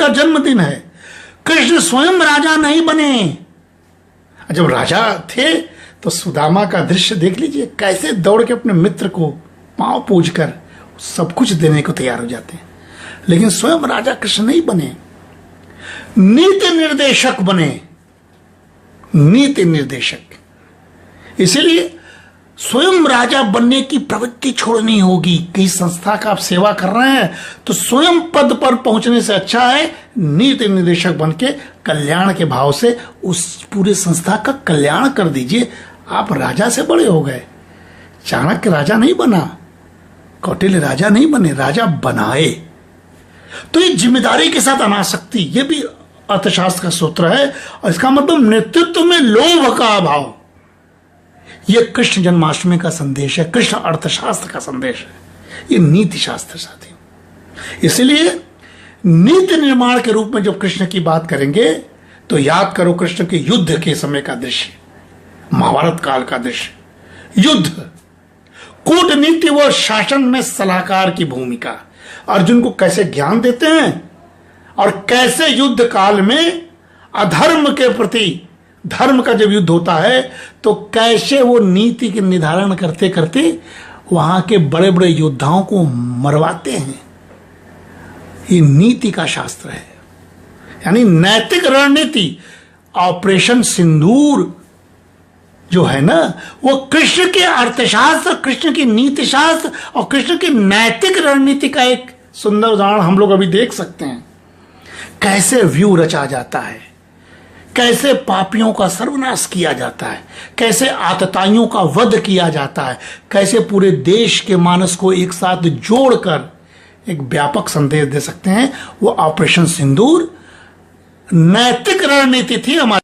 का जन्मदिन है। कृष्ण स्वयं राजा नहीं बने। जब राजा थे तो सुदामा का दृश्य देख लीजिए, कैसे दौड़ के अपने मित्र को पांव पूजकर सब कुछ देने को तैयार हो जाते हैं। लेकिन स्वयं राजा कृष्ण नहीं बने, नीति निर्देशक बने, नीति निर्देशक। इसीलिए स्वयं राजा बनने की प्रवृत्ति छोड़नी होगी। किसी संस्था का आप सेवा कर रहे हैं तो स्वयं पद पर पहुंचने से अच्छा है नीति निर्देशक बन के कल्याण के भाव से उस पूरे संस्था का कल्याण कर दीजिए। आप राजा से बड़े हो गए। चाणक्य राजा नहीं बना, कौटिल्य राजा नहीं बने, राजा बनाए। तो ये जिम्मेदारी के साथ अनासक्ति, ये भी अर्थशास्त्र का सूत्र है। और इसका मतलब नेतृत्व में लोभ का अभाव। यह कृष्ण जन्माष्टमी का संदेश है, कृष्ण अर्थशास्त्र का संदेश है, ये नीति शास्त्र साथी। इसलिए नीति निर्माण के रूप में जब कृष्ण की बात करेंगे तो याद करो कृष्ण के युद्ध के समय का दृश्य, महाभारत काल का दृश्य। युद्ध, कूटनीति व शासन में सलाहकार की भूमिका। अर्जुन को कैसे ज्ञान देते हैं और कैसे युद्ध काल में अधर्म के प्रति धर्म का जब युद्ध होता है तो कैसे वो नीति के निर्धारण करते करते वहां के बड़े बड़े योद्धाओं को मरवाते हैं। ये नीति का शास्त्र है, यानी नैतिक रणनीति। ऑपरेशन सिंदूर जो है ना, वो कृष्ण के अर्थशास्त्र, कृष्ण की नीति शास्त्र और कृष्ण की नैतिक रणनीति का एक सुंदर उदाहरण हम लोग अभी देख सकते हैं। कैसे व्यू रचा जाता है, कैसे पापियों का सर्वनाश किया जाता है, कैसे आतताइयों का वध किया जाता है, कैसे पूरे देश के मानस को एक साथ जोड़कर एक व्यापक संदेश दे सकते हैं। वो ऑपरेशन सिंदूर नैतिक रणनीति थी हमारी।